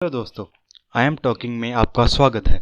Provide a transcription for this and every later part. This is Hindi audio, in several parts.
हेलो दोस्तों, आई एम टॉकिंग में आपका स्वागत है।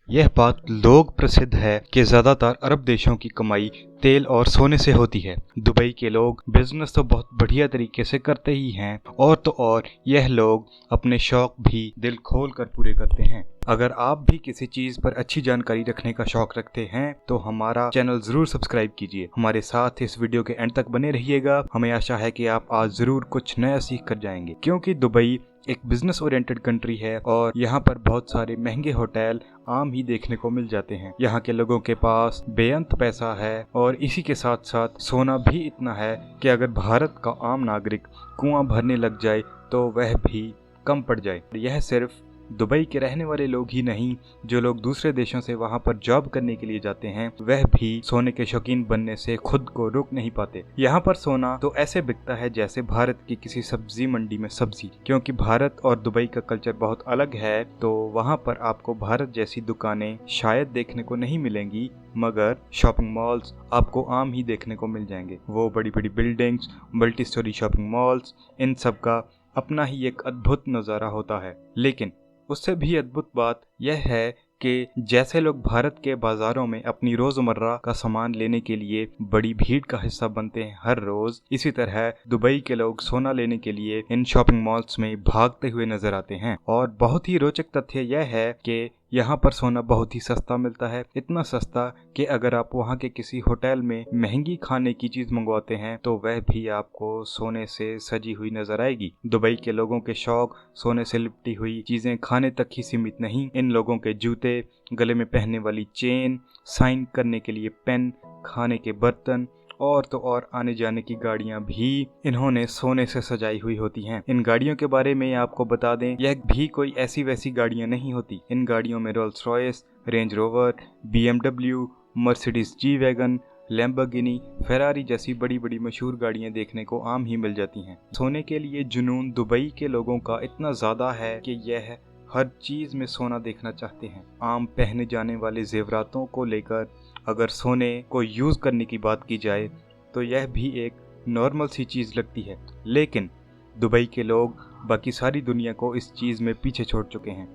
यह बात लोग प्रसिद्ध है कि ज़्यादातर अरब देशों की कमाई तेल और सोने से होती है। दुबई के लोग बिजनेस तो बहुत बढ़िया तरीके से करते ही हैं, और तो और यह लोग अपने शौक भी दिल खोल कर पूरे करते हैं। अगर आप भी किसी चीज़ पर अच्छी जानकारी रखने का शौक रखते हैं तो हमारा चैनल ज़रूर सब्सक्राइब कीजिए। हमारे साथ इस वीडियो के एंड तक बने रहिएगा। हमें आशा है कि आप आज ज़रूर कुछ नया सीख कर जाएंगे, क्योंकि दुबई एक बिजनेस ओरिएंटेड कंट्री है और यहाँ पर बहुत सारे महंगे होटल आम ही देखने को मिल जाते हैं। यहाँ के लोगों के पास बेअंत पैसा है और इसी के साथ साथ सोना भी इतना है कि अगर भारत का आम नागरिक कुआं भरने लग जाए तो वह भी कम पड़ जाए। यह सिर्फ दुबई के रहने वाले लोग ही नहीं, जो लोग दूसरे देशों से वहां पर जॉब करने के लिए जाते हैं वह भी सोने के शौकीन बनने से खुद को रोक नहीं पाते। यहाँ पर सोना तो ऐसे बिकता है जैसे भारत की किसी सब्जी मंडी में सब्जी, क्योंकि भारत और दुबई का कल्चर बहुत अलग है। तो वहाँ पर आपको भारत जैसी दुकानें शायद देखने को नहीं मिलेंगी, मगर शॉपिंग मॉल्स आपको आम ही देखने को मिल जाएंगे। वो बड़ी बड़ी buildings, multi storey shopping malls, इन सब का अपना ही एक अद्भुत नज़ारा होता है। लेकिन उससे भी अद्भुत बात यह है कि जैसे लोग भारत के बाज़ारों में अपनी रोज़मर्रा का सामान लेने के लिए बड़ी भीड़ का हिस्सा बनते हैं हर रोज़, इसी तरह दुबई के लोग सोना लेने के लिए इन शॉपिंग मॉल्स में भागते हुए नजर आते हैं। और बहुत ही रोचक तथ्य यह है कि यहाँ पर सोना बहुत ही सस्ता मिलता है। इतना सस्ता कि अगर आप वहाँ के किसी होटल में महंगी खाने की चीज़ मंगवाते हैं तो वह भी आपको सोने से सजी हुई नजर आएगी। दुबई के लोगों के शौक सोने से लिपटी हुई चीज़ें खाने तक ही सीमित नहीं। इन लोगों के जूते, गले में पहनने वाली चेन, साइन करने के लिए पेन, खाने के बर्तन और तो और आने जाने की गाड़ियां भी इन्होंने सोने से सजाई हुई होती हैं। इन गाड़ियों के बारे में आपको बता दें, यह भी कोई ऐसी वैसी गाड़ियां नहीं होती। इन गाड़ियों में Rolls Royce, range rover, BMW, Mercedes G wagon, Lamborghini, Ferrari जैसी बड़ी बड़ी मशहूर गाड़ियां देखने को आम ही मिल जाती हैं। सोने के लिए जुनून दुबई के लोगों का इतना ज़्यादा है कि यह हर चीज़ में सोना देखना चाहते हैं। आम पहने जाने वाले जेवरातों को लेकर अगर सोने को यूज़ करने की बात की जाए तो यह भी एक नॉर्मल सी चीज़ लगती है, लेकिन दुबई के लोग बाकी सारी दुनिया को इस चीज़ में पीछे छोड़ चुके हैं।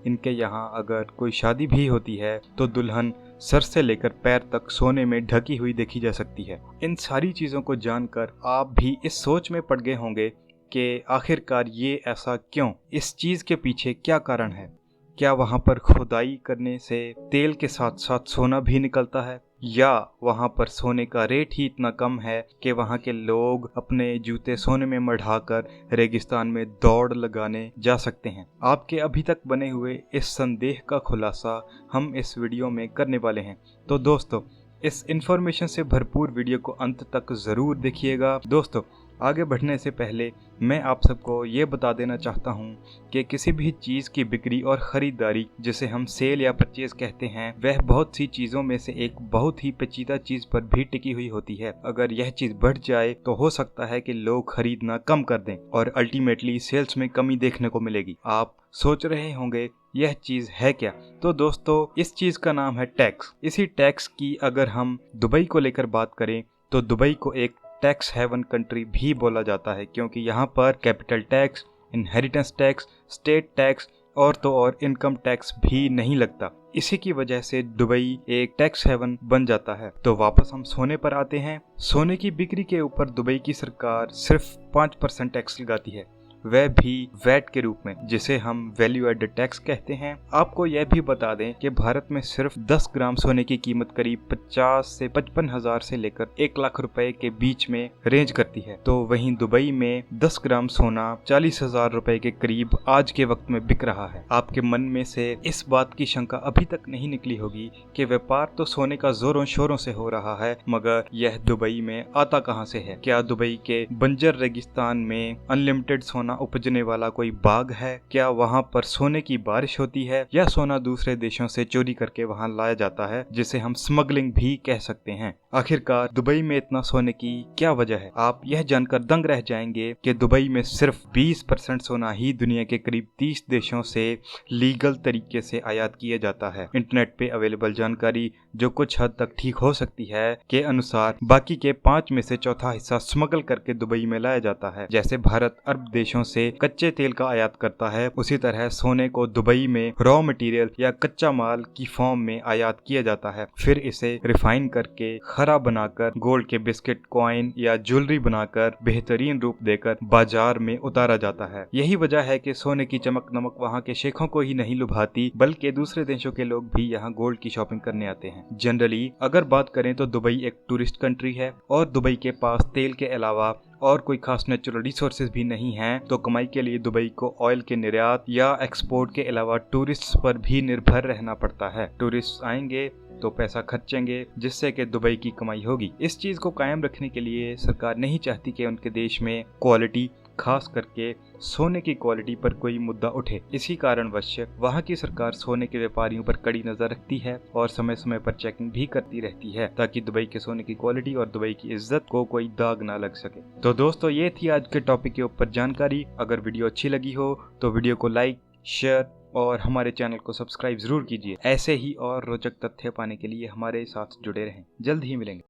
इनके यहाँ अगर कोई शादी भी होती है तो दुल्हन सर से लेकर पैर तक सोने में ढकी हुई देखी जा सकती है। इन सारी चीज़ों को जानकर आप भी इस सोच में पड़ गए होंगे कि आखिरकार ये ऐसा क्यों, इस चीज़ के पीछे क्या कारण है। क्या वहाँ पर खुदाई करने से तेल के साथ साथ सोना भी निकलता है, या वहाँ पर सोने का रेट ही इतना कम है कि वहाँ के लोग अपने जूते सोने में मढ़ाकर रेगिस्तान में दौड़ लगाने जा सकते हैं। आपके अभी तक बने हुए इस संदेह का खुलासा हम इस वीडियो में करने वाले हैं। तो दोस्तों, इस इंफॉर्मेशन से भरपूर वीडियो को अंत तक ज़रूर देखिएगा। दोस्तों, आगे बढ़ने से पहले मैं आप सबको ये बता देना चाहता हूँ कि किसी भी चीज़ की बिक्री और ख़रीदारी, जिसे हम सेल या परचेज कहते हैं, वह बहुत सी चीज़ों में से एक बहुत ही पेचीदा चीज़ पर भी टिकी हुई होती है। अगर यह चीज़ बढ़ जाए तो हो सकता है कि लोग खरीदना कम कर दें और अल्टीमेटली सेल्स में कमी देखने को मिलेगी। आप सोच रहे होंगे यह चीज़ है क्या? तो दोस्तों, इस चीज़ का नाम है टैक्स। इसी टैक्स की अगर हम दुबई को लेकर बात करें तो दुबई को एक टैक्स हेवन कंट्री भी बोला जाता है, क्योंकि यहाँ पर capital tax, inheritance tax, state tax और तो और इनकम टैक्स भी नहीं लगता। इसी की वजह से दुबई एक टैक्स हेवन बन जाता है। तो वापस हम सोने पर आते हैं। सोने की बिक्री के ऊपर दुबई की सरकार सिर्फ 5% टैक्स लगाती है, वह भी वैट के रूप में, जिसे हम वैल्यू एडेड टैक्स कहते हैं। आपको यह भी बता दें कि भारत में सिर्फ 10 ग्राम सोने की कीमत करीब 50 से 55 हजार से लेकर 1 लाख रुपए के बीच में रेंज करती है। तो वहीं दुबई में 10 ग्राम सोना 40 हजार रुपए के करीब आज के वक्त में बिक रहा है। आपके मन में से इस बात की शंका अभी तक नहीं निकली होगी कि व्यापार तो सोने का जोरों शोरों से हो रहा है, मगर यह दुबई में आता कहां से है? क्या दुबई के बंजर रेगिस्तान में अनलिमिटेड सोना उपजने वाला कोई बाग है? क्या वहाँ पर सोने की बारिश होती है, या सोना दूसरे देशों से चोरी करके वहाँ लाया जाता है, जिसे हम स्मगलिंग भी कह सकते हैं? आखिरकार दुबई में इतना सोने की क्या वजह है? आप यह जानकर दंग रह जाएंगे कि दुबई में सिर्फ 20% सोना ही दुनिया के करीब 30 देशों से लीगल तरीके से आयात किया जाता है। इंटरनेट पे अवेलेबल जानकारी, जो कुछ हद तक ठीक हो सकती है, के अनुसार बाकी के 5 में से चौथा हिस्सा स्मगल करके दुबई में लाया जाता है। जैसे भारत अरब देशों से कच्चे तेल का आयात करता है, उसी तरह सोने को दुबई में रॉ मटेरियल या कच्चा माल की फॉर्म में आयात किया जाता है। फिर इसे रिफाइन करके खरा बनाकर गोल्ड के बिस्किट, कॉइन या ज्वेलरी बनाकर बेहतरीन रूप देकर बाजार में उतारा जाता है। यही वजह है कि सोने की चमक नमक वहाँ के शेखों को ही नहीं लुभाती, बल्कि दूसरे देशों के लोग भी यहाँ गोल्ड की शॉपिंग करने आते हैं। जनरली अगर बात करें तो दुबई एक टूरिस्ट कंट्री है और दुबई के पास तेल के अलावा और कोई खास नेचुरल रिसोर्सेज भी नहीं हैं, तो कमाई के लिए दुबई को ऑयल के निर्यात या एक्सपोर्ट के अलावा टूरिस्ट्स पर भी निर्भर रहना पड़ता है। टूरिस्ट आएंगे तो पैसा खर्चेंगे, जिससे कि दुबई की कमाई होगी। इस चीज को कायम रखने के लिए सरकार नहीं चाहती कि उनके देश में क्वालिटी, खास करके सोने की क्वालिटी पर कोई मुद्दा उठे। इसी कारणवश वहाँ की सरकार सोने के व्यापारियों पर कड़ी नजर रखती है और समय समय पर चेकिंग भी करती रहती है, ताकि दुबई के सोने की क्वालिटी और दुबई की इज्जत को कोई दाग ना लग सके। तो दोस्तों, ये थी आज के टॉपिक के ऊपर जानकारी। अगर वीडियो अच्छी लगी हो तो वीडियो को लाइक, शेयर और हमारे चैनल को सब्सक्राइब जरूर कीजिए। ऐसे ही और रोचक तथ्य पाने के लिए हमारे साथ जुड़े रहें। जल्द ही मिलेंगे।